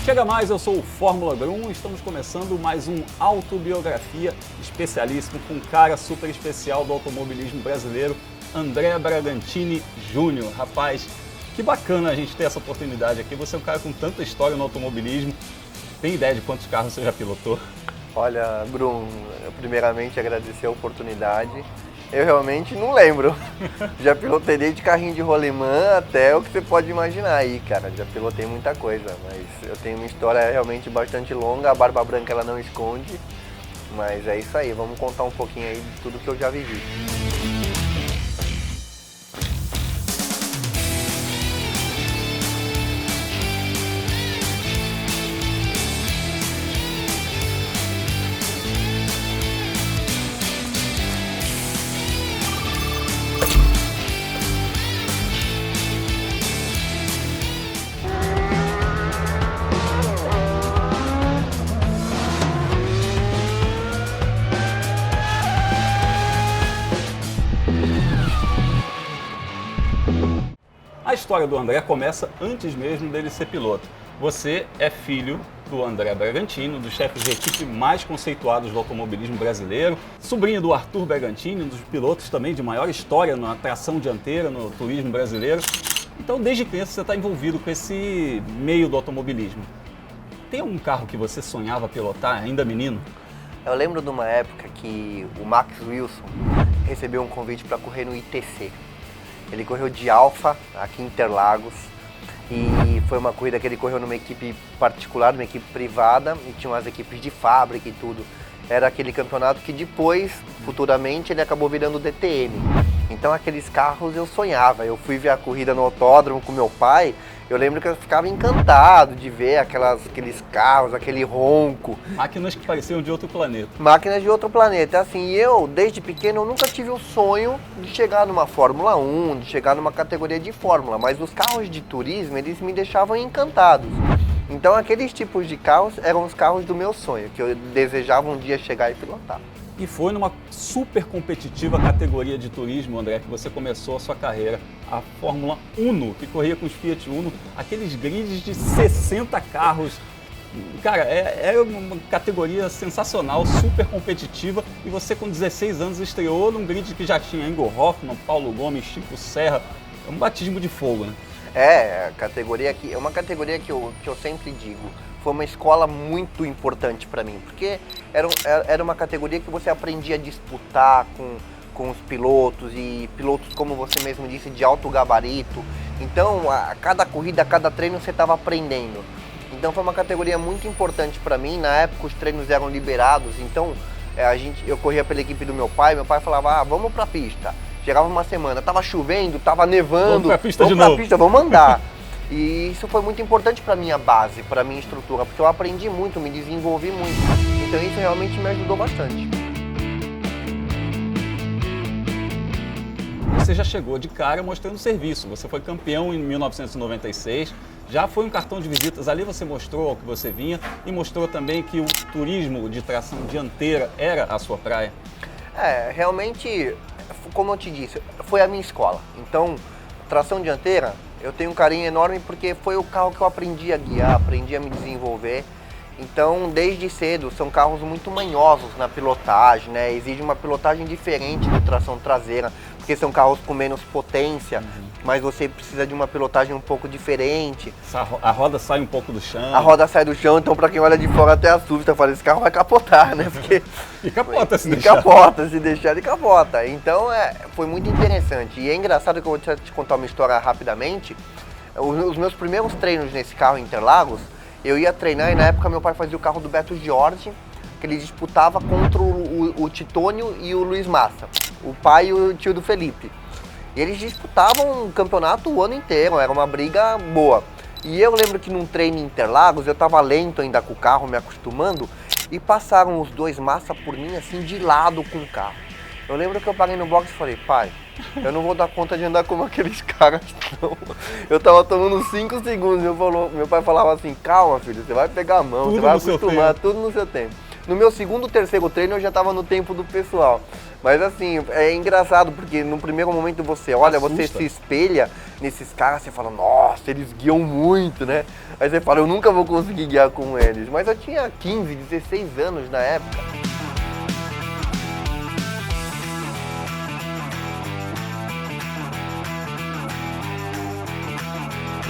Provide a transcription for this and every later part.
chega mais, eu sou o Fórmula Grum, estamos começando mais um Autobiografia especialíssimo com um cara super especial do automobilismo brasileiro, André Bragantini Júnior. Rapaz, que bacana a gente ter essa oportunidade aqui, você é um cara com tanta história no automobilismo, tem ideia de quantos carros você já pilotou? Olha, Grum, primeiramente agradecer a oportunidade. Eu realmente não lembro. Já pilotei desde carrinho de rolimã até o que você pode imaginar aí, cara. Já pilotei muita coisa, mas eu tenho uma história realmente bastante longa. A barba branca ela não esconde, mas é isso aí. Vamos contar um pouquinho aí de tudo que eu já vivi. A história do André começa antes mesmo dele ser piloto. Você é filho do André Bragantini, dos chefes de equipe mais conceituados do automobilismo brasileiro, sobrinho do Arthur Bragantini, um dos pilotos também de maior história na tração dianteira no turismo brasileiro. Então, desde criança você está envolvido com esse meio do automobilismo. Tem algum carro que você sonhava pilotar, ainda menino? Eu lembro de uma época que o Max Wilson recebeu um convite para correr no ITC. Ele correu de Alfa, aqui em Interlagos, e foi uma corrida que ele correu numa equipe particular, numa equipe privada, e tinha umas equipes de fábrica e tudo. Era aquele campeonato que depois, futuramente, ele acabou virando DTM. Então aqueles carros eu sonhava. Eu fui ver a corrida no autódromo com meu pai, eu lembro que eu ficava encantado de ver aqueles carros, aquele ronco. Máquinas que pareciam de outro planeta. Máquinas de outro planeta. Assim, eu, desde pequeno, eu nunca tive o sonho de chegar numa Fórmula 1, de chegar numa categoria de Fórmula, mas os carros de turismo, eles me deixavam encantados. Então aqueles tipos de carros eram os carros do meu sonho, que eu desejava um dia chegar e pilotar. E foi numa super competitiva categoria de turismo, André, que você começou a sua carreira, a Fórmula Uno, que corria com os Fiat Uno, aqueles grids de 60 carros. Cara, era uma categoria sensacional, super competitiva, e você com 16 anos estreou num grid que já tinha Ingo Hoffmann, Paulo Gomes, Chico Serra, é um batismo de fogo, né? A categoria aqui é uma categoria que eu sempre digo, foi uma escola muito importante para mim, porque era uma categoria que você aprendia a disputar com os pilotos, e pilotos, como você mesmo disse, de alto gabarito. Então, a cada corrida, a cada treino você estava aprendendo. Então foi uma categoria muito importante para mim. Na época os treinos eram liberados, então eu corria pela equipe do meu pai falava, vamos pra pista. Chegava uma semana, tava chovendo, tava nevando, vamos pra pista de novo. Pista, vamos andar. E isso foi muito importante para minha base, para minha estrutura, porque eu aprendi muito, me desenvolvi muito. Então isso realmente me ajudou bastante. Você já chegou de cara mostrando serviço, você foi campeão em 1996, já foi um cartão de visitas, ali você mostrou ao que você vinha e mostrou também que o turismo de tração dianteira era a sua praia. Realmente, como eu te disse, foi a minha escola. Então, tração dianteira, eu tenho um carinho enorme porque foi o carro que eu aprendi a guiar, aprendi a me desenvolver. Então, desde cedo, são carros muito manhosos na pilotagem, né? Exige uma pilotagem diferente de tração traseira, porque são carros com menos potência, mas você precisa de uma pilotagem um pouco diferente. A roda sai um pouco do chão. A roda sai do chão, então para quem olha de fora até assusta, fala, esse carro vai capotar, né? Porque e capota se deixar. Se deixar ele capota. Então foi muito interessante. E é engraçado que eu vou te contar uma história rapidamente. Os meus primeiros treinos nesse carro em Interlagos, eu ia treinar e na época meu pai fazia o carro do Beto Jorge, que ele disputava contra o Titônio e o Luiz Massa, o pai e o tio do Felipe. E eles disputavam um campeonato o ano inteiro, era uma briga boa. E eu lembro que num treino em Interlagos, eu tava lento ainda com o carro, me acostumando, e passaram os dois Massa por mim assim de lado com o carro. Eu lembro que eu parei no box e falei, pai, eu não vou dar conta de andar como aqueles caras, não. Eu tava tomando 5 segundos, meu pai falava assim, calma filho, você vai pegar a mão, tudo você vai acostumar, tudo no seu tempo. No meu segundo, terceiro treino eu já tava no tempo do pessoal. Mas assim, é engraçado porque no primeiro momento você olha, assusta. você se espelha nesses caras, você fala, nossa, eles guiam muito, né? Aí você fala, eu nunca vou conseguir guiar com eles. Mas eu tinha 15, 16 anos na época.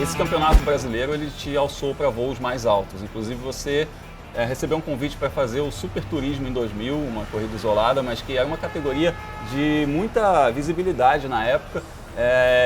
Esse campeonato brasileiro, ele te alçou para voos mais altos. Inclusive, você recebeu um convite para fazer o Super Turismo em 2000, uma corrida isolada, mas que era uma categoria de muita visibilidade na época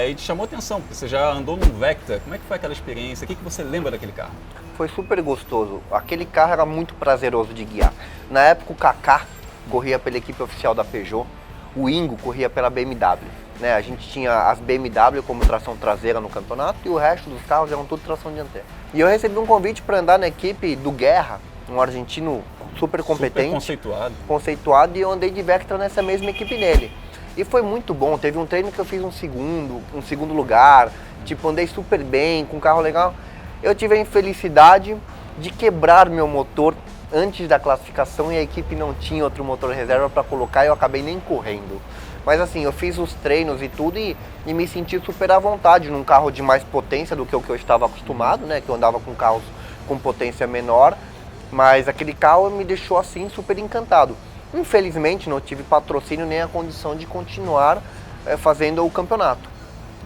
e te chamou atenção, porque você já andou num Vectra. Como é que foi aquela experiência? O que você lembra daquele carro? Foi super gostoso. Aquele carro era muito prazeroso de guiar. Na época, o Kaká corria pela equipe oficial da Peugeot, o Ingo corria pela BMW. Né? A gente tinha as BMW como tração traseira no campeonato e o resto dos carros eram tudo tração dianteira. E eu recebi um convite para andar na equipe do Guerra, um argentino super competente, super conceituado, e eu andei de Vectra nessa mesma equipe dele. E foi muito bom, teve um treino que eu fiz um segundo lugar, tipo, andei super bem, com um carro legal. Eu tive a infelicidade de quebrar meu motor antes da classificação e a equipe não tinha outro motor reserva para colocar e eu acabei nem correndo. Mas assim, eu fiz os treinos e tudo e me senti super à vontade num carro de mais potência do que o que eu estava acostumado, né? Que eu andava com carros com potência menor, mas aquele carro me deixou assim super encantado. Infelizmente não tive patrocínio nem a condição de continuar fazendo o campeonato,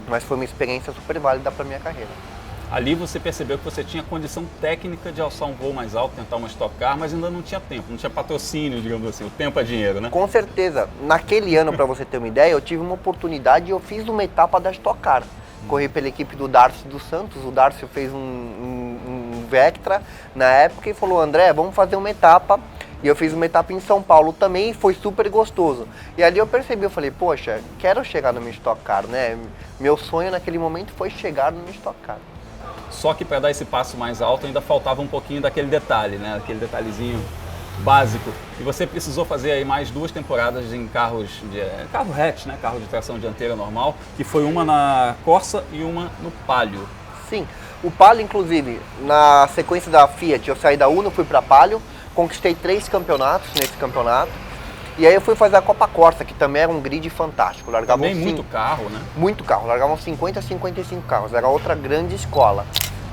mas foi uma experiência super válida para minha carreira. Ali você percebeu que você tinha condição técnica de alçar um voo mais alto, tentar uma Stock Car, mas ainda não tinha tempo, não tinha patrocínio, digamos assim. O tempo é dinheiro, né? Com certeza. Naquele ano, para você ter uma ideia, eu tive uma oportunidade e eu fiz uma etapa da Stock Car. Corri pela equipe do Darcy dos Santos, o Darcy fez um Vectra na época e falou, André, vamos fazer uma etapa. E eu fiz uma etapa em São Paulo também e foi super gostoso. E ali eu percebi, eu falei, poxa, quero chegar no Stock Car, né? Meu sonho naquele momento foi chegar no Stock Car. Só que para dar esse passo mais alto ainda faltava um pouquinho daquele detalhe, né? Aquele detalhezinho básico. E você precisou fazer aí mais 2 temporadas em carro hatch, né? Carro de tração dianteira normal, que foi uma na Corsa e uma no Palio. Sim, o Palio inclusive, na sequência da Fiat, eu saí da Uno, fui para Palio, conquistei 3 campeonatos nesse campeonato. E aí eu fui fazer a Copa Corsa, que também era um grid fantástico. Também muito carro, né? Muito carro, largavam 50 a 55 carros, era outra grande escola.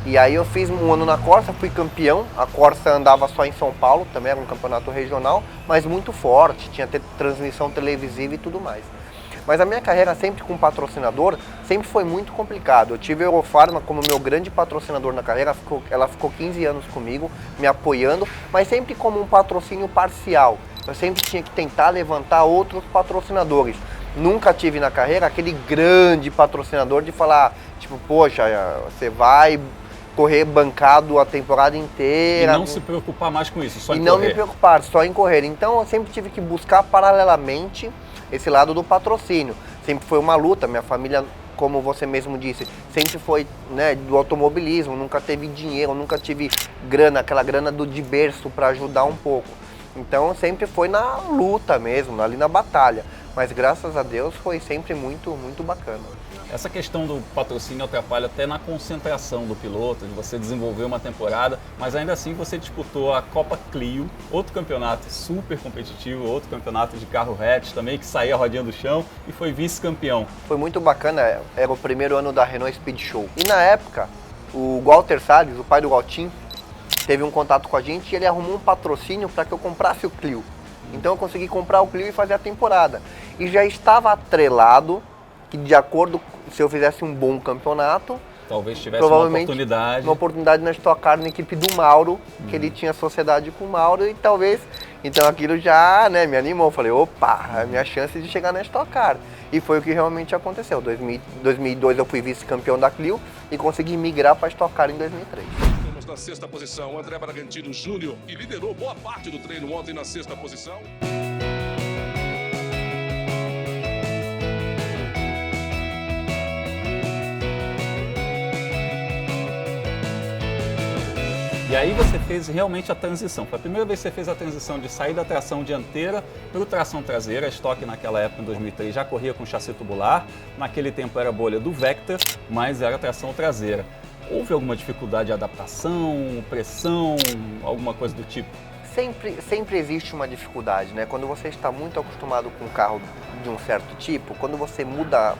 E aí eu fiz um ano na Corsa, fui campeão, a Corsa andava só em São Paulo, também era um campeonato regional, mas muito forte, tinha transmissão televisiva e tudo mais. Mas a minha carreira sempre com patrocinador, sempre foi muito complicado. Eu tive a Eurofarma como meu grande patrocinador na carreira, ela ficou 15 anos comigo, me apoiando, mas sempre como um patrocínio parcial. Eu sempre tinha que tentar levantar outros patrocinadores. Nunca tive na carreira aquele grande patrocinador de falar, tipo, poxa, você vai correr bancado a temporada inteira. E não se preocupar mais com isso, só em correr. E não me preocupar, só em correr. Então eu sempre tive que buscar paralelamente esse lado do patrocínio. Sempre foi uma luta, minha família, como você mesmo disse, sempre foi, né, do automobilismo, nunca teve dinheiro, nunca tive grana, aquela grana de berço para ajudar um pouco. Então sempre foi na luta mesmo, ali na batalha. Mas graças a Deus foi sempre muito, muito bacana. Essa questão do patrocínio atrapalha até na concentração do piloto, de você desenvolver uma temporada, mas ainda assim você disputou a Copa Clio, outro campeonato super competitivo, outro campeonato de carro hatch também, que saía a rodinha do chão e foi vice-campeão. Foi muito bacana, era o primeiro ano da Renault Speed Show. E na época, o Walter Salles, o pai do Galtin, teve um contato com a gente e ele arrumou um patrocínio para que eu comprasse o Clio. Então eu consegui comprar o Clio e fazer a temporada. E já estava atrelado que, de acordo, se eu fizesse um bom campeonato, talvez tivesse uma oportunidade na Stock Car, na equipe do Mauro, que ele tinha sociedade com o Mauro e talvez, então aquilo já, né, me animou. Eu falei, opa, é a minha chance de chegar na Stock Car. E foi o que realmente aconteceu. Em 2002 eu fui vice-campeão da Clio e consegui migrar para a Stock Car em 2003. Na 6ª posição, André Bragantino Júnior, que liderou boa parte do treino ontem na 6ª posição. E aí você fez realmente a transição. Foi a primeira vez que você fez a transição de sair da tração dianteira para tração traseira. A Stock naquela época, em 2003, já corria com chassi tubular. Naquele tempo era a bolha do Vectra, mas era tração traseira. Houve alguma dificuldade de adaptação, pressão, alguma coisa do tipo? Sempre existe uma dificuldade, né? Quando você está muito acostumado com um carro de um certo tipo, quando você muda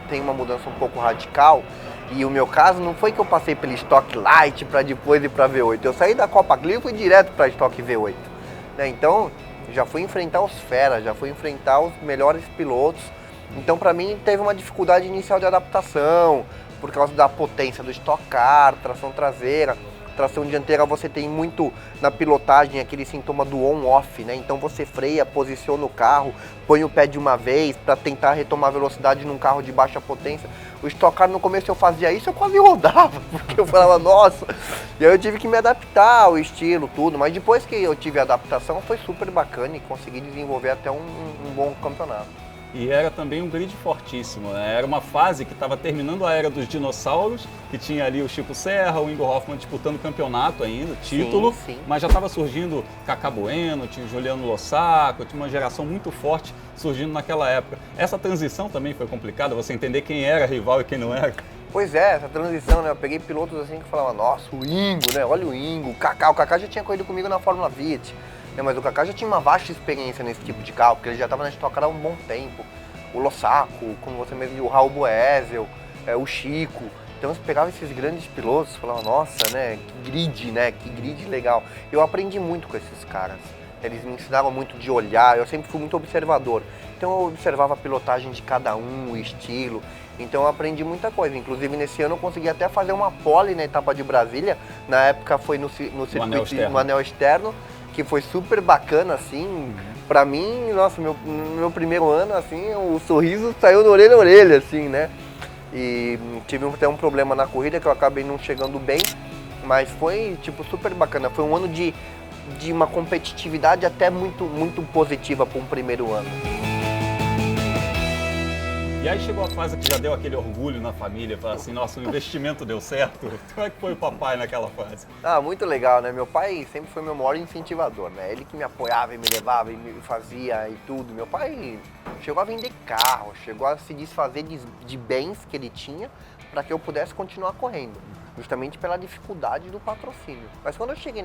tem uma mudança um pouco radical. E o meu caso não foi que eu passei pelo Stock Light para depois ir para V8. Eu saí da Copa Clio e fui direto para Stock V8. Né? Então, já fui enfrentar os feras, já fui enfrentar os melhores pilotos. Então, para mim, teve uma dificuldade inicial de adaptação, por causa da potência do Stock Car, tração traseira. Tração dianteira você tem muito na pilotagem aquele sintoma do on-off, né? Então você freia, posiciona o carro, põe o pé de uma vez para tentar retomar velocidade num carro de baixa potência. O Stock Car no começo eu fazia isso, eu quase rodava, porque eu falava, nossa. E aí eu tive que me adaptar ao estilo, tudo. Mas depois que eu tive a adaptação foi super bacana e consegui desenvolver até um bom campeonato. E era também um grid fortíssimo, né? Era uma fase que estava terminando a era dos dinossauros, que tinha ali o Chico Serra, o Ingo Hoffmann disputando o campeonato ainda, título, sim. Mas já estava surgindo Cacá Bueno, tinha o Juliano Lossaco, tinha uma geração muito forte surgindo naquela época. Essa transição também foi complicada, você entender quem era rival e quem não era? Pois é, essa transição, né? Eu peguei pilotos assim que falavam, nossa, o Ingo, né? Olha o Ingo, o Kaká já tinha corrido comigo na Fórmula Vit. Mas o Kaká já tinha uma vasta experiência nesse tipo de carro, porque ele já estava na Stock Car há um bom tempo. O Lossaco, como você mesmo viu, o Raul Boesel, o Chico. Então você pegava esses grandes pilotos e falava, nossa, né, que grid, né, que grid legal. Eu aprendi muito com esses caras. Eles me ensinavam muito de olhar, eu sempre fui muito observador. Então eu observava a pilotagem de cada um, o estilo. Então eu aprendi muita coisa. Inclusive nesse ano eu consegui até fazer uma pole na etapa de Brasília. Na época foi no circuito, no anel externo, que foi super bacana, assim. Pra mim, nossa, meu primeiro ano, assim, o sorriso saiu da orelha a orelha, assim, né? E tive até um problema na corrida que eu acabei não chegando bem, mas foi, tipo, super bacana. Foi um ano de uma competitividade até muito positiva para um primeiro ano. E aí chegou a fase que já deu aquele orgulho na família, falar assim, nossa, o investimento deu certo. Como é que foi o papai naquela fase? Ah, muito legal, né? Meu pai sempre foi meu maior incentivador, né? Ele que me apoiava e me levava e me fazia e tudo. Meu pai chegou a vender carro, chegou a se desfazer de bens que ele tinha para que eu pudesse continuar correndo, justamente pela dificuldade do patrocínio. Mas quando eu cheguei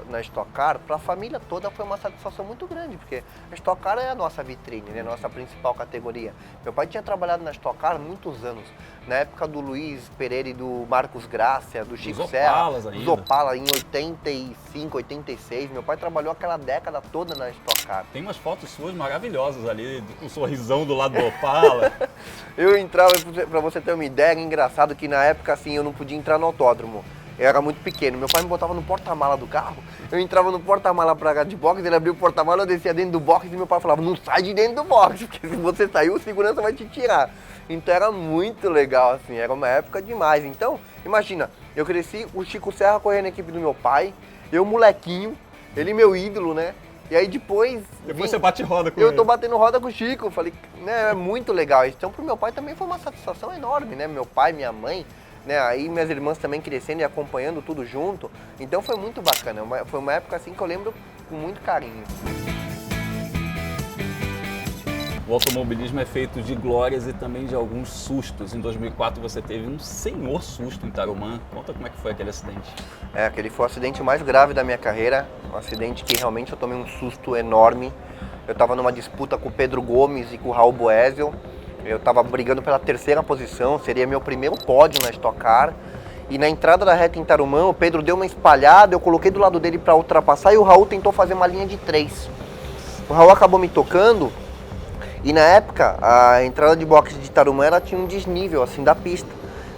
na Stock Car, para a família toda foi uma satisfação muito grande, porque a Stock Car é a nossa vitrine, né? Nossa principal categoria. Meu pai tinha trabalhado na Stock Car há muitos anos, na época do Luiz Pereira e do Marcos Grácia, do Chico Serra, dos Opala, em 85, 86. Meu pai trabalhou aquela década toda na Stock Car. Tem umas fotos suas maravilhosas ali, com um sorrisão do lado do Opala. Eu entrava, pra você ter uma ideia, era engraçado que na época assim eu não podia entrar no autódromo. Eu era muito pequeno, meu pai me botava no porta-mala do carro, eu entrava no porta-mala pra cá de box, ele abria o porta-mala, eu descia dentro do box e meu pai falava, não sai de dentro do box, porque se você sair o segurança vai te tirar. Então era muito legal, assim, era uma época demais. Então, imagina, eu cresci, o Chico Serra correndo na equipe do meu pai, eu molequinho, ele meu ídolo, né? E aí depois você bate roda com ele. Eu tô batendo roda com o Chico, falei, né, é muito legal. Então pro meu pai também foi uma satisfação enorme, né? Meu pai, minha mãe, né? Aí minhas irmãs também crescendo e acompanhando tudo junto. Então foi muito bacana, foi uma época assim que eu lembro com muito carinho. O automobilismo é feito de glórias e também de alguns sustos. Em 2004 você teve um senhor susto em Tarumã. Conta como é que foi aquele acidente. Aquele foi o acidente mais grave da minha carreira. Um acidente que realmente eu tomei um susto enorme. Eu estava numa disputa com o Pedro Gomes e com o Raul Boesel. Eu estava brigando pela terceira posição, seria meu primeiro pódio na Stock Car. E na entrada da reta em Tarumã, o Pedro deu uma espalhada, eu coloquei do lado dele para ultrapassar e o Raul tentou fazer uma linha de 3. O Raul acabou me tocando. E na época, a entrada de boxe de Tarumã ela tinha um desnível assim da pista.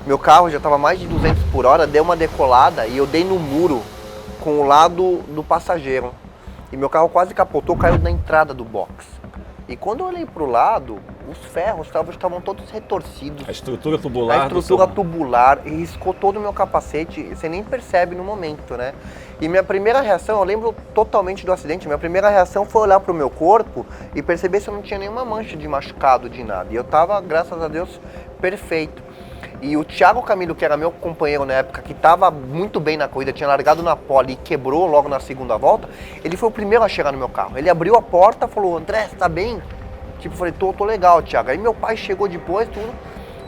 Meu carro já estava mais de 200 por hora, deu uma decolada e eu dei no muro com o lado do passageiro. E meu carro quase capotou, caiu na entrada do box. E quando eu olhei para o lado, os ferros estavam todos retorcidos. A estrutura tubular? A estrutura tubular, e riscou todo o meu capacete, você nem percebe no momento, né? E minha primeira reação, eu lembro totalmente do acidente, minha primeira reação foi olhar para o meu corpo e perceber se eu não tinha nenhuma mancha de machucado, de nada. E eu tava, graças a Deus, perfeito. E o Thiago Camilo, que era meu companheiro na época, que estava muito bem na corrida, tinha largado na pole e quebrou logo na segunda volta, ele foi o primeiro a chegar no meu carro. Ele abriu a porta, falou, André, você tá bem? Tipo, eu falei, tô legal, Thiago. Aí meu pai chegou depois, tudo.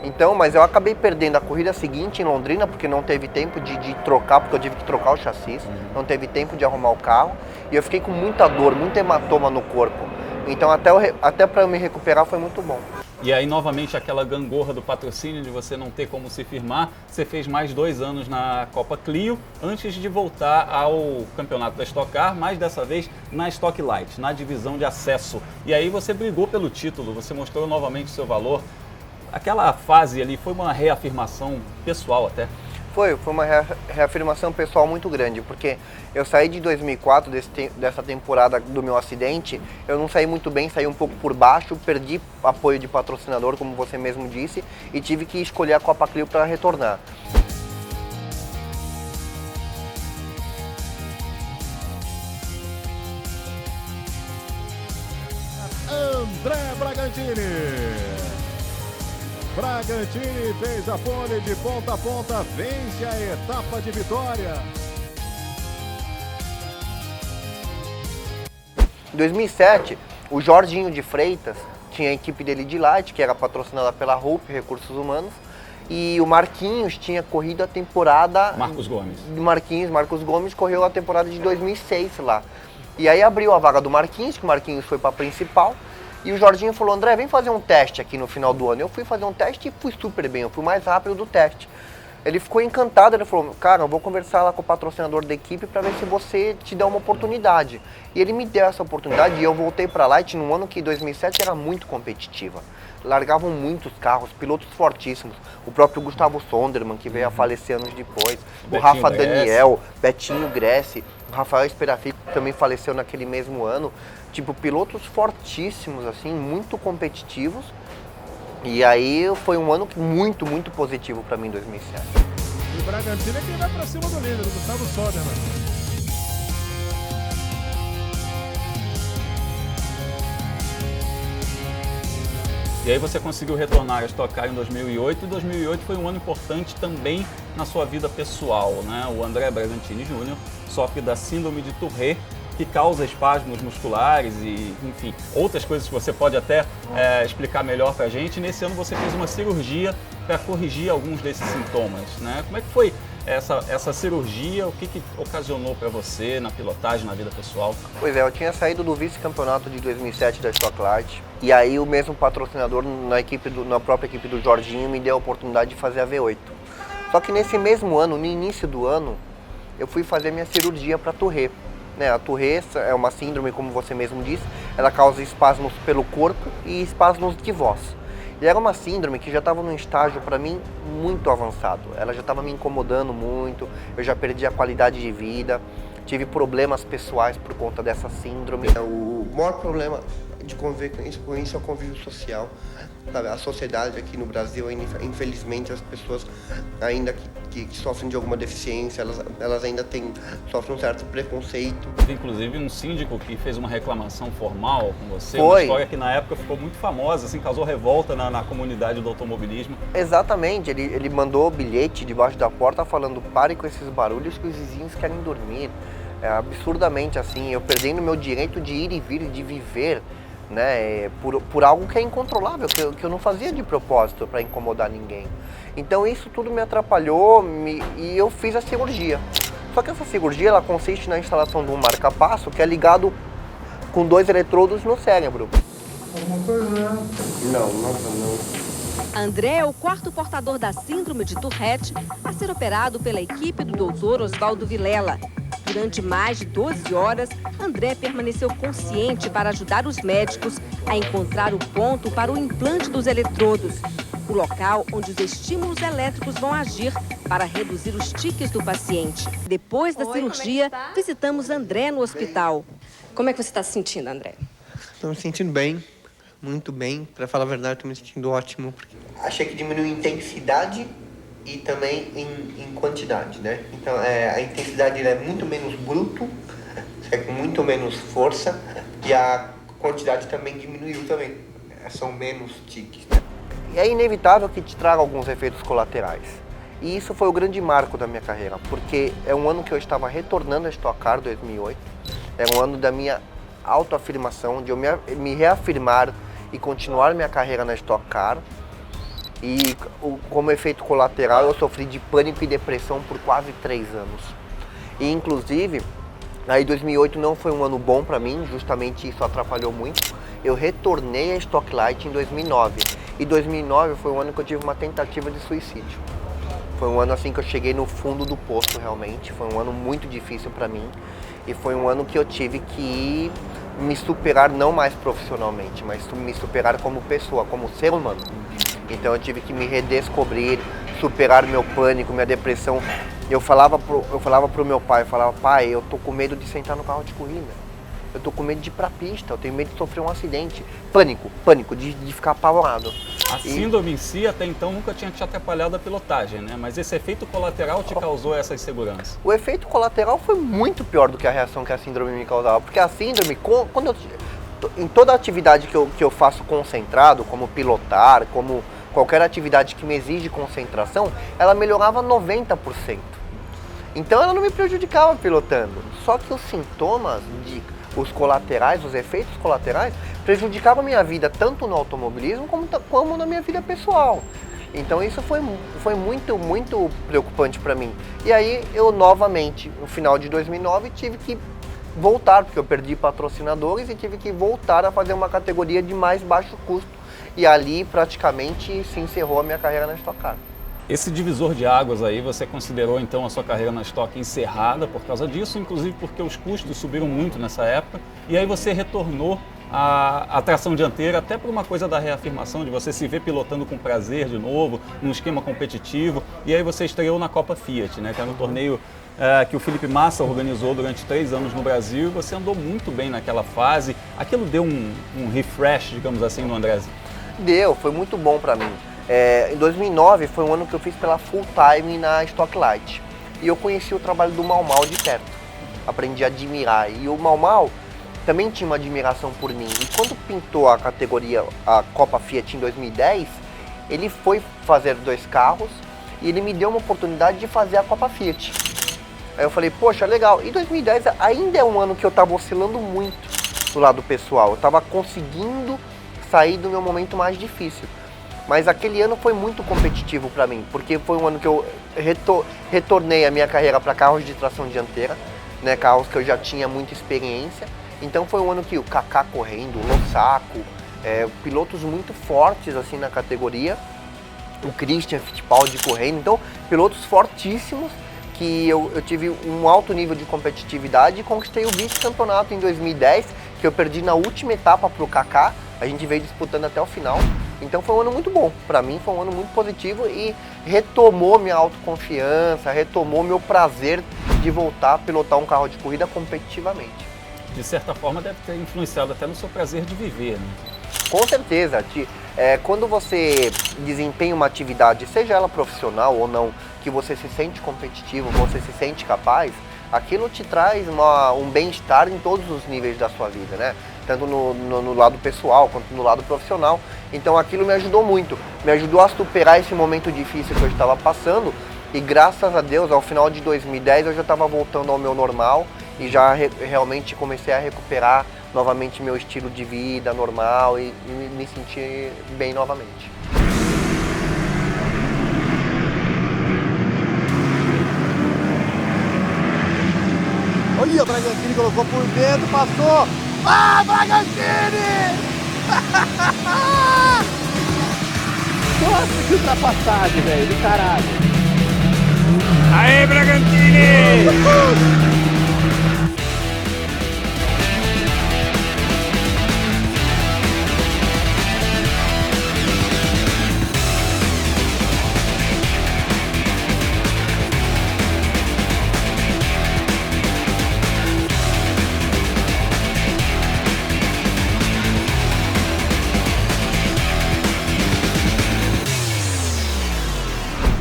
Então, mas eu acabei perdendo a corrida seguinte em Londrina, porque não teve tempo de trocar, porque eu tive que trocar o chassi, não teve tempo de arrumar o carro. E eu fiquei com muita dor, muito hematoma no corpo. Então até para eu me recuperar foi muito bom. E aí, novamente, aquela gangorra do patrocínio de você não ter como se firmar. Você fez mais 2 anos na Copa Clio, antes de voltar ao campeonato da Stock Car, mas dessa vez na Stock Light, na divisão de acesso. E aí você brigou pelo título, você mostrou novamente o seu valor. Aquela fase ali foi uma reafirmação pessoal até. Foi uma reafirmação pessoal muito grande, porque eu saí de 2004, dessa temporada do meu acidente, eu não saí muito bem, saí um pouco por baixo, perdi apoio de patrocinador, como você mesmo disse, e tive que escolher a Copa Clio para retornar. André Bragantini. Bragantini fez a pole de ponta a ponta, vence a etapa de Vitória. Em 2007, o Jorginho de Freitas tinha a equipe dele de Light, que era patrocinada pela Hope Recursos Humanos, e o Marquinhos tinha corrido a temporada... Marcos Gomes. Marcos Gomes correu a temporada de 2006 lá. E aí abriu a vaga do Marquinhos, que o Marquinhos foi para a principal, e o Jorginho falou, André, vem fazer um teste aqui no final do ano. Eu fui fazer um teste e fui super bem, eu fui mais rápido do teste. Ele ficou encantado, ele falou, cara, eu vou conversar lá com o patrocinador da equipe para ver se você te dá uma oportunidade. E ele me deu essa oportunidade e eu voltei para Light num ano que 2007 era muito competitiva. Largavam muitos carros, pilotos fortíssimos. O próprio Gustavo Sonderman, que veio a falecer anos depois. O Rafa Daniel, Betinho Gressi, o Rafael Esperafi, que também faleceu naquele mesmo ano. Tipo, pilotos fortíssimos, assim, muito competitivos. E aí foi um ano muito, muito positivo para mim em 2007. E o Bragantino é quem vai para cima do líder, o Gustavo Sonderman. E aí você conseguiu retornar a Stock Car em 2008, e 2008 foi um ano importante também na sua vida pessoal, né? O André Bragantini Júnior sofre da síndrome de Tourette, que causa espasmos musculares e, enfim, outras coisas que você pode até explicar melhor pra gente. Nesse ano você fez uma cirurgia para corrigir alguns desses sintomas, né? Como é que foi essa cirurgia? O que ocasionou para você na pilotagem, na vida pessoal? Pois é, eu tinha saído do vice-campeonato de 2007 da Stock Light, e aí o mesmo patrocinador na própria equipe do Jorginho me deu a oportunidade de fazer a V8. Só que nesse mesmo ano, no início do ano, eu fui fazer minha cirurgia para Tourette. A Tourette é uma síndrome, como você mesmo disse, ela causa espasmos pelo corpo e espasmos de voz. E era uma síndrome que já estava num estágio, para mim, muito avançado. Ela já estava me incomodando muito, eu já perdi a qualidade de vida, tive problemas pessoais por conta dessa síndrome. O maior problema de conviver com isso é o convívio social. Sabe? A sociedade aqui no Brasil, infelizmente, as pessoas ainda que sofrem de alguma deficiência, elas ainda sofrem um certo preconceito. Inclusive um síndico que fez uma reclamação formal com você, Foi. Uma história que na época ficou muito famosa, assim, causou revolta na comunidade do automobilismo. Exatamente, ele mandou bilhete debaixo da porta falando, pare com esses barulhos que os vizinhos querem dormir. É absurdamente assim, eu perdendo meu direito de ir e vir, de viver, né, por algo que é incontrolável, que eu não fazia de propósito para incomodar ninguém. Então isso tudo me atrapalhou e eu fiz a cirurgia. Só que essa cirurgia ela consiste na instalação de um marca-passo que é ligado com 2 eletrodos no cérebro. Alguma coisa? Não. André é o 4º portador da síndrome de Tourette a ser operado pela equipe do Dr. Oswaldo Vilela. Durante mais de 12 horas, André permaneceu consciente para ajudar os médicos a encontrar o ponto para o implante dos eletrodos, o local onde os estímulos elétricos vão agir para reduzir os tiques do paciente. Depois da cirurgia, visitamos André no hospital. Como é que você está se sentindo, André? Estou me sentindo bem, muito bem. Para falar a verdade, estou me sentindo ótimo. Achei que diminuiu em intensidade e também em quantidade, né? Então, a intensidade é muito menos bruto, com muito menos força, e a quantidade também diminuiu também. São menos tiques, né? E é inevitável que te traga alguns efeitos colaterais. E isso foi o grande marco da minha carreira, porque é um ano que eu estava retornando a Stock Car 2008, é um ano da minha autoafirmação, de eu me reafirmar e continuar minha carreira na Stock Car. E como efeito colateral eu sofri de pânico e depressão por quase 3 anos. E inclusive, aí 2008 não foi um ano bom para mim, justamente isso atrapalhou muito. Eu retornei a Stock Light em 2009. E 2009 foi um ano que eu tive uma tentativa de suicídio. Foi um ano assim que eu cheguei no fundo do poço realmente, foi um ano muito difícil para mim. E foi um ano que eu tive que me superar não mais profissionalmente, mas me superar como pessoa, como ser humano. Então eu tive que me redescobrir, superar meu pânico, minha depressão. Eu falava pro meu pai, pai, eu tô com medo de sentar no carro de corrida. Eu tô com medo de ir pra pista, eu tenho medo de sofrer um acidente. Pânico, de ficar apavorado. A síndrome em si até então nunca tinha te atrapalhado a pilotagem, né? Mas esse efeito colateral te causou essa insegurança. O efeito colateral foi muito pior do que a reação que a síndrome me causava. Porque a síndrome, quando em toda atividade que eu faço concentrado, como pilotar, como qualquer atividade que me exige concentração, ela melhorava 90%. Então ela não me prejudicava pilotando. Só que os sintomas, os colaterais, os efeitos colaterais, prejudicavam a minha vida tanto no automobilismo como na minha vida pessoal. Então isso foi muito preocupante para mim. E aí eu novamente, no final de 2009, tive que voltar, porque eu perdi patrocinadores e tive que voltar a fazer uma categoria de mais baixo custo. E ali praticamente se encerrou a minha carreira na Stock Car. Esse divisor de águas aí, você considerou então a sua carreira na Stock encerrada por causa disso, inclusive porque os custos subiram muito nessa época, e aí você retornou à tração dianteira, até por uma coisa da reafirmação, de você se ver pilotando com prazer de novo, num esquema competitivo, e aí você estreou na Copa Fiat, né, que era um torneio que o Felipe Massa organizou durante 3 anos no Brasil, e você andou muito bem naquela fase. Aquilo deu um refresh, digamos assim, no Andrezzi? Deu, foi muito bom para mim. Em 2009 foi um ano que eu fiz pela full time na Stock Light. E eu conheci o trabalho do Mau Mau de perto. Aprendi a admirar. E o Mau Mau também tinha uma admiração por mim. E quando pintou a categoria, a Copa Fiat em 2010, ele foi fazer 2 carros e ele me deu uma oportunidade de fazer a Copa Fiat. Aí eu falei, poxa, legal. E 2010 ainda é um ano que eu estava oscilando muito do lado pessoal. Eu estava conseguindo sair do meu momento mais difícil. Mas aquele ano foi muito competitivo para mim, porque foi um ano que eu retornei a minha carreira para carros de tração dianteira, né, carros que eu já tinha muita experiência. Então foi um ano que o Kaká correndo, o Lossaco, pilotos muito fortes assim na categoria, o Christian Fittipaldi correndo, então pilotos fortíssimos que eu tive um alto nível de competitividade e conquistei o vice-campeonato em 2010, que eu perdi na última etapa para o Kaká, a gente veio disputando até o final. Então foi um ano muito bom, para mim foi um ano muito positivo e retomou minha autoconfiança, retomou meu prazer de voltar a pilotar um carro de corrida competitivamente. De certa forma deve ter influenciado até no seu prazer de viver, né? Com certeza, quando você desempenha uma atividade, seja ela profissional ou não, que você se sente competitivo, você se sente capaz, aquilo te traz um bem-estar em todos os níveis da sua vida, né? Tanto no lado pessoal quanto no lado profissional. Então aquilo me ajudou muito, me ajudou a superar esse momento difícil que eu estava passando e graças a Deus, ao final de 2010 eu já estava voltando ao meu normal e já realmente comecei a recuperar novamente meu estilo de vida normal e me sentir bem novamente. Olha, o Bragantini colocou por dentro, passou. Ah, Bragantini! Nossa, que ultrapassagem, velho, do caralho. Aê, Bragantini!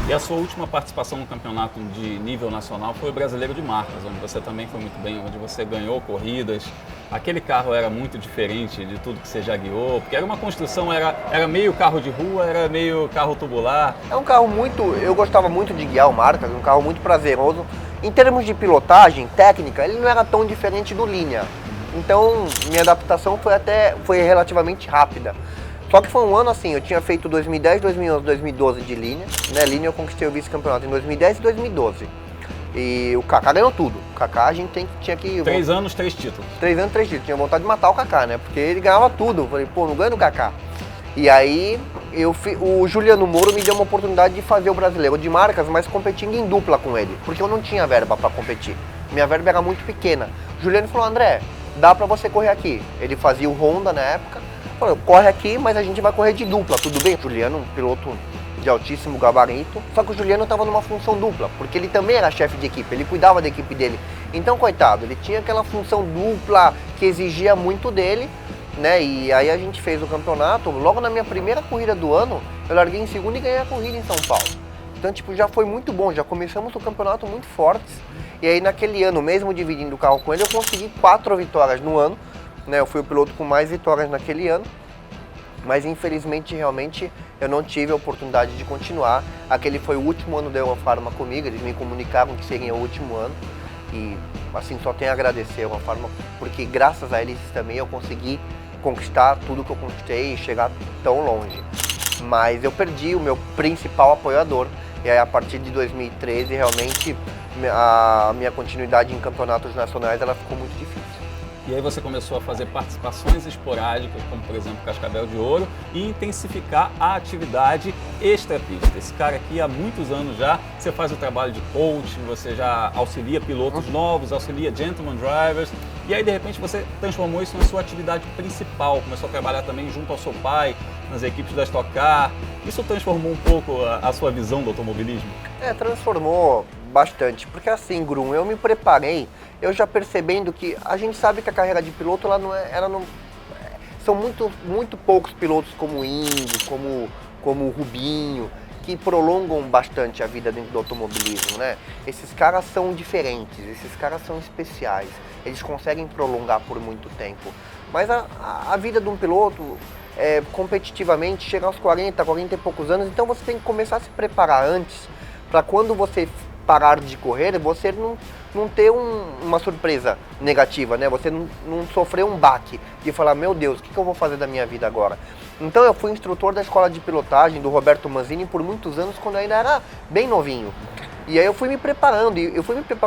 E a sua última participação no campeonato de nível nacional foi o Brasileiro de Marcas, onde você também foi muito bem, onde você ganhou corridas. Aquele carro era muito diferente de tudo que você já guiou, porque era uma construção, era meio carro de rua, era meio carro tubular. É um carro eu gostava muito de guiar o Marcas, um carro muito prazeroso. Em termos de pilotagem, técnica, ele não era tão diferente do Linha. Então, minha adaptação foi relativamente rápida. Só que foi um ano assim, eu tinha feito 2010, 2011, 2012 de Linha, né? Linha eu conquistei o vice-campeonato em 2010 e 2012. E o Kaká ganhou tudo. O Kaká a gente tinha que... 3 anos, 3 títulos. 3 anos, 3 títulos. Tinha vontade de matar o Kaká, né? Porque ele ganhava tudo. Eu falei, pô, não ganho do Kaká. E aí, O Juliano Moro me deu uma oportunidade de fazer o Brasileiro de Marcas, mas competindo em dupla com ele, porque eu não tinha verba para competir. Minha verba era muito pequena. O Juliano falou, André, dá para você correr aqui. Ele fazia o Honda na época, falou, corre aqui, mas a gente vai correr de dupla, tudo bem? O Juliano, um piloto de altíssimo gabarito, só que o Juliano estava numa função dupla, porque ele também era chefe de equipe, ele cuidava da equipe dele. Então, coitado, ele tinha aquela função dupla que exigia muito dele, né? E aí a gente fez o campeonato, logo na minha primeira corrida do ano, eu larguei em segundo e ganhei a corrida em São Paulo. Então, tipo, já foi muito bom, já começamos o campeonato muito fortes. E aí naquele ano, mesmo dividindo o carro com ele, eu consegui 4 vitórias no ano, né? Eu fui o piloto com mais vitórias naquele ano. Mas infelizmente, realmente, eu não tive a oportunidade de continuar. Aquele foi o último ano da Eurofarma comigo, eles me comunicaram que seria o último ano. E assim, só tenho a agradecer a Eurofarma, porque graças a eles também eu consegui conquistar tudo que eu conquistei e chegar tão longe. Mas eu perdi o meu principal apoiador. E aí a partir de 2013, realmente, a minha continuidade em campeonatos nacionais ela ficou muito difícil. E aí você começou a fazer participações esporádicas, como por exemplo Cascavel de Ouro, e intensificar a atividade extra-pista. Esse cara aqui há muitos anos já, você faz o trabalho de coaching, você já auxilia pilotos novos, auxilia gentleman drivers, e aí de repente você transformou isso na sua atividade principal, começou a trabalhar também junto ao seu pai, nas equipes da Stock Car. Isso transformou um pouco a sua visão do automobilismo? Transformou bastante, porque assim, Grum, eu me preparei, eu já percebendo que a gente sabe que a carreira de piloto são muito poucos pilotos como o Índio, como o Rubinho, que prolongam bastante a vida dentro do automobilismo, né? Esses caras são diferentes, esses caras são especiais, eles conseguem prolongar por muito tempo. Mas a vida de um piloto, competitivamente, chega aos 40 e poucos anos, então você tem que começar a se preparar antes, para quando você parar de correr, você não ter uma surpresa negativa, né? Você não sofrer um baque de falar, meu Deus, o que eu vou fazer da minha vida agora? Então eu fui instrutor da escola de pilotagem do Roberto Manzini por muitos anos, quando eu ainda era bem novinho. E aí eu fui me preparando,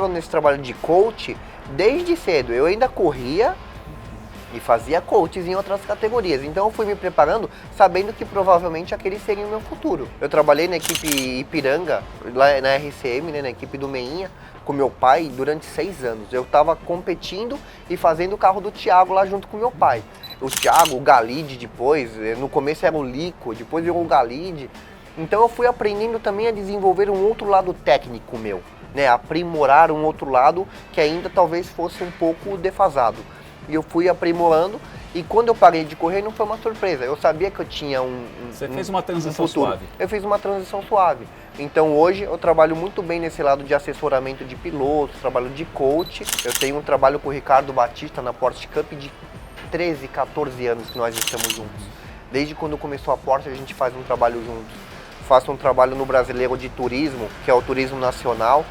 nesse trabalho de coach desde cedo. Eu ainda corria e fazia coaches em outras categorias. Então eu fui me preparando sabendo que provavelmente aquele seria o meu futuro. Eu trabalhei na equipe Ipiranga, lá na RCM, né, na equipe do Meinha, com meu pai durante 6 anos. Eu estava competindo e fazendo o carro do Thiago lá junto com meu pai. O Thiago, o Galide depois, no começo era o Lico, depois virou o Galide. Então eu fui aprendendo também a desenvolver um outro lado técnico meu, né, aprimorar um outro lado que ainda talvez fosse um pouco defasado. E eu fui aprimorando, e quando eu parei de correr não foi uma surpresa, eu sabia que eu tinha Você fez uma transição suave. Eu fiz uma transição suave. Então hoje eu trabalho muito bem nesse lado de assessoramento de pilotos, trabalho de coach. Eu tenho um trabalho com o Ricardo Batista na Porsche Cup de 13, 14 anos que nós estamos juntos. Desde quando começou a Porsche a gente faz um trabalho juntos. Faço um trabalho no Brasileiro de Turismo, que é o Turismo Nacional,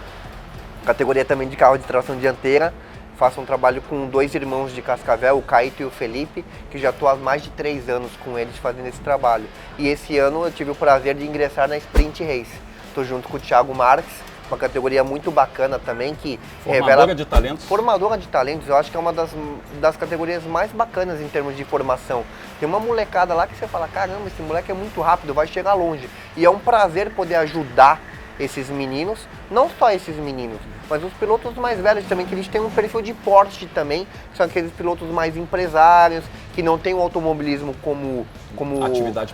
categoria também de carro de tração dianteira. Faço um trabalho com 2 irmãos de Cascavel, o Caíto e o Felipe, que já estou há mais de 3 anos com eles fazendo esse trabalho. E esse ano eu tive o prazer de ingressar na Sprint Race. Estou junto com o Thiago Marques, uma categoria muito bacana também, que Formadora de talentos. Formadora de talentos, eu acho que é uma das categorias mais bacanas em termos de formação. Tem uma molecada lá que você fala, caramba, esse moleque é muito rápido, vai chegar longe. E é um prazer poder ajudar esses meninos, não só esses meninos, mas os pilotos mais velhos também, que eles têm um perfil de porte também, que são aqueles pilotos mais empresários, que não têm o automobilismo como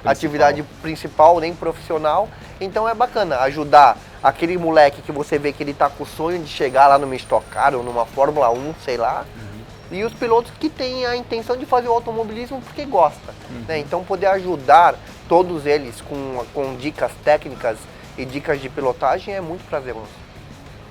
atividade principal, nem profissional. Então é bacana ajudar aquele moleque que você vê que ele tá com o sonho de chegar lá numa Stock Car ou numa Fórmula 1, sei lá, e os pilotos que têm a intenção de fazer o automobilismo porque gosta, né? Então poder ajudar todos eles com dicas técnicas e dicas de pilotagem é muito prazeroso.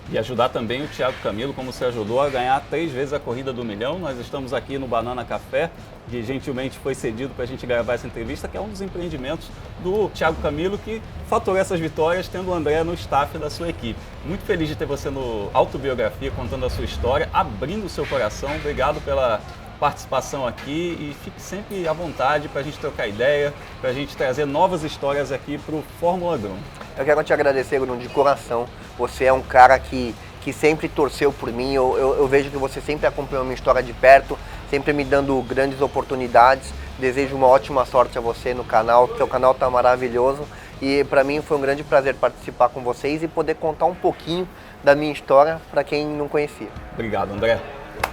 E ajudar também o Thiago Camilo, como você ajudou a ganhar 3 vezes a Corrida do Milhão. Nós estamos aqui no Banana Café, que gentilmente foi cedido para a gente gravar essa entrevista, que é um dos empreendimentos do Thiago Camilo, que faturou essas vitórias tendo o André no staff da sua equipe. Muito feliz de ter você no Autobiografia, contando a sua história, abrindo o seu coração. Obrigado pela participação aqui e fique sempre à vontade para a gente trocar ideia, para a gente trazer novas histórias aqui para o Fórmula Grum. Eu quero te agradecer, Bruno, de coração. Você é um cara que sempre torceu por mim. Eu vejo que você sempre acompanhou a minha história de perto. sempre me dando grandes oportunidades. Desejo uma ótima sorte a você no canal, seu canal tá maravilhoso e para mim foi um grande prazer participar com vocês e poder contar um pouquinho da minha história para quem não conhecia. Obrigado, André.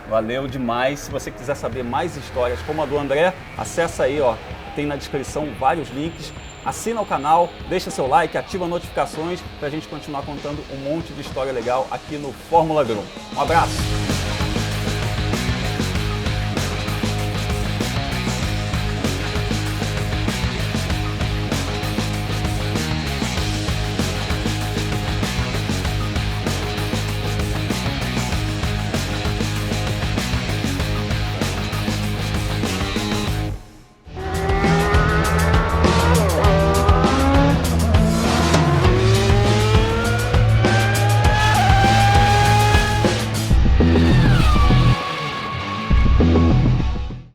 Valeu demais. Se você quiser saber mais histórias como a do André, acessa aí, ó, tem na descrição vários links. Assina o canal, deixa seu like, ativa notificações para a gente continuar contando um monte de história legal aqui no Fórmula Grum. Um abraço!